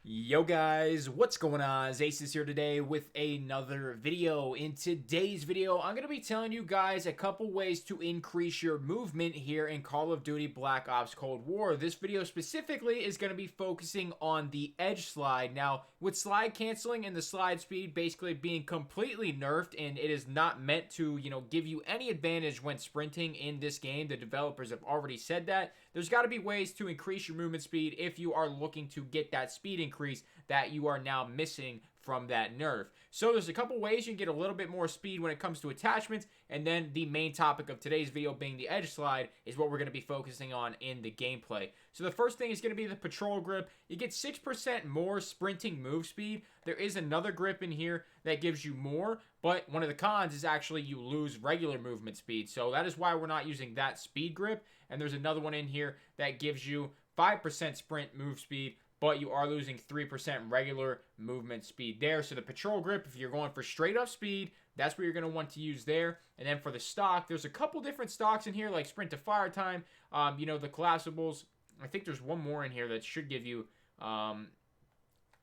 Yo guys, what's going on? Acez here today with another video. In today's video, I'm going to be telling you guys a couple ways to increase your movement here in Call of Duty Black Ops Cold War. This video specifically is going to be focusing on the edge slide. Now, with slide canceling and the slide speed basically being completely nerfed and it is not meant to, give you any advantage when sprinting in this game, the developers have already said that. There's got to be ways to increase your movement speed if you are looking to get that speed increase that you are now missing from that nerf. So there's a couple ways you can get a little bit more speed when it comes to attachments, and then the main topic of today's video being the edge slide is what we're going to be focusing on in the gameplay. So the first thing is going to be the patrol grip. You get 6% more sprinting move speed. There is another grip in here that gives you more, but one of the cons is actually you lose regular movement speed. So that is why we're not using that speed grip. And there's another one in here that gives you 5% sprint move speed, but you are losing 3% regular movement speed there. So the patrol grip, if you're going for straight up speed, that's what you're going to want to use there. And then for the stock, there's a couple different stocks in here, like sprint to fire time, the collapsibles. I think there's one more in here that should give you, I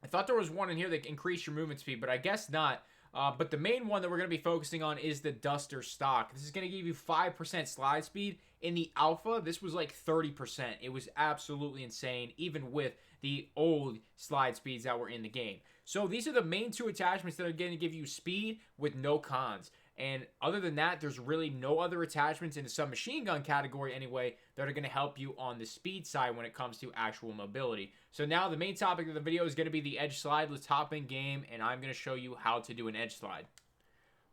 thought there was one in here that increased your movement speed, but I guess not. But the main one that we're going to be focusing on is the Duster stock. This is going to give you 5% slide speed. In the alpha, this was like 30%. It was absolutely insane, even with the old slide speeds that were in the game. So these are the main two attachments that are going to give you speed with no cons. And other than that, there's really no other attachments in the submachine gun category anyway that are going to help you on the speed side when it comes to actual mobility. So now the main topic of the video is going to be the edge slide. Let's hop in game and I'm going to show you how to do an edge slide.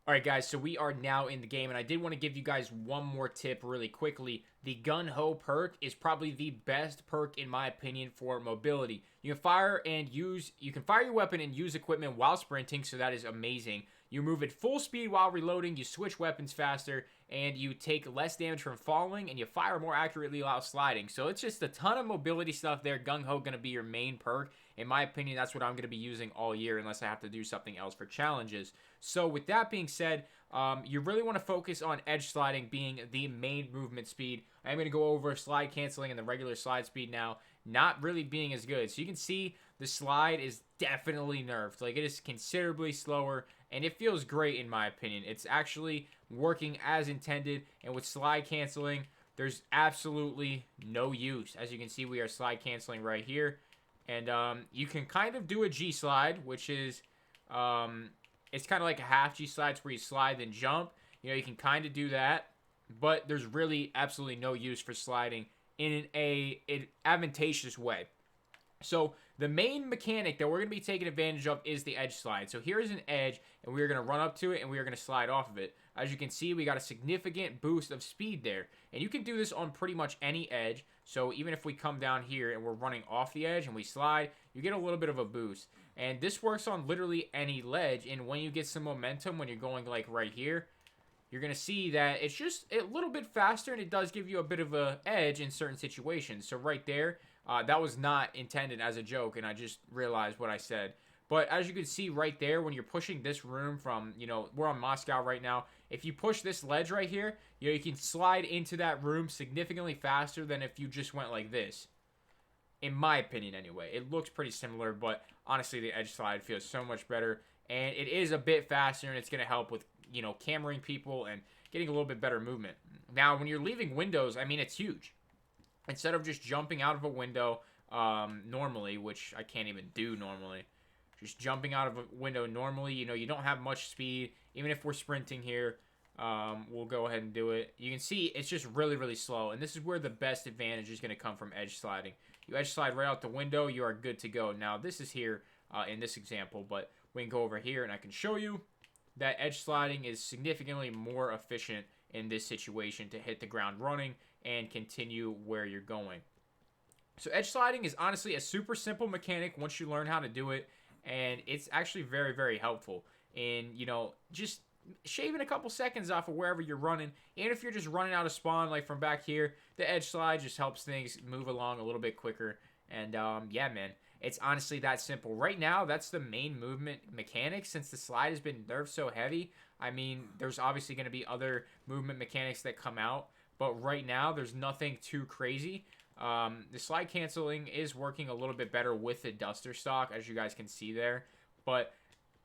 Alright guys, so we are now in the game, and I did want to give you guys one more tip really quickly. The Gun Ho perk is probably the best perk in my opinion for mobility. You can fire your weapon and use equipment while sprinting, so that is amazing. You move at full speed while reloading, you switch weapons faster, and you take less damage from falling, and you fire more accurately while sliding. So it's just a ton of mobility stuff there. Gung Ho going to be your main perk. In my opinion, that's what I'm going to be using all year unless I have to do something else for challenges. So with that being said, you really want to focus on edge sliding being the main movement speed. I'm going to go over slide canceling and the regular slide speed now, not really being as good. So you can see the slide is definitely nerfed. Like, it is considerably slower, and it feels great in my opinion. It's actually working as intended, and with slide canceling, there's absolutely no use. As you can see, we are slide canceling right here. And you can kind of do a G slide, which is, it's kind of like a half G slide where you slide then jump. You can kind of do that, but there's really absolutely no use for sliding in an advantageous way. So the main mechanic that we're going to be taking advantage of is the edge slide. So here's an edge, and we're going to run up to it, and we're going to slide off of it. As you can see, we got a significant boost of speed there. And you can do this on pretty much any edge. So even if we come down here and we're running off the edge and we slide, you get a little bit of a boost. And this works on literally any ledge. And when you get some momentum, when you're going like right here, you're going to see that it's just a little bit faster, and it does give you a bit of an edge in certain situations. So right there, that was not intended as a joke, and I just realized what I said. But as you can see right there, when you're pushing this room from, we're on Moscow right now. If you push this ledge right here, you can slide into that room significantly faster than if you just went like this. In my opinion, anyway. It looks pretty similar, but honestly, the edge slide feels so much better. And it is a bit faster, and it's going to help with, cameraing people and getting a little bit better movement. Now, when you're leaving windows, I mean, it's huge. Instead of just jumping out of a window normally, which I can't even do normally, just jumping out of a window normally, you don't have much speed. Even if we're sprinting here, we'll go ahead and do it. You can see it's just really, really slow, and this is where the best advantage is going to come from edge sliding. You edge slide right out the window, you are good to go. Now, this is here in this example, but we can go over here, and I can show you that edge sliding is significantly more efficient in this situation to hit the ground running and continue where you're going. So edge sliding is honestly a super simple mechanic once you learn how to do it, and it's actually very, very helpful in, just shaving a couple seconds off of wherever you're running. And if you're just running out of spawn, like from back here, the edge slide just helps things move along a little bit quicker. And yeah, man, it's honestly that simple. Right now, that's the main movement mechanic. Since the slide has been nerfed so heavy, I mean, there's obviously going to be other movement mechanics that come out, but right now, there's nothing too crazy. The slide canceling is working a little bit better with the Duster stock, as you guys can see there. But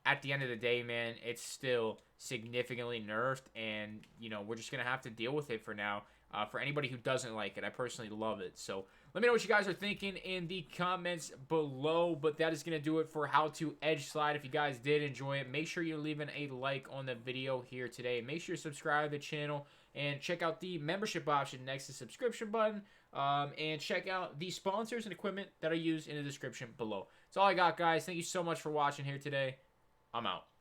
at the end of the day, man, it's still significantly nerfed, and, you know, we're just going to have to deal with it for now. For anybody who doesn't like it, I personally love it. So let me know what you guys are thinking in the comments below. But that is going to do it for how to edge slide. If you guys did enjoy it, make sure you're leaving a like on the video here today. Make sure you subscribe to the channel and check out the membership option next to the subscription button. And check out the sponsors and equipment that I use in the description below. That's all I got, guys. Thank you so much for watching here today. I'm out.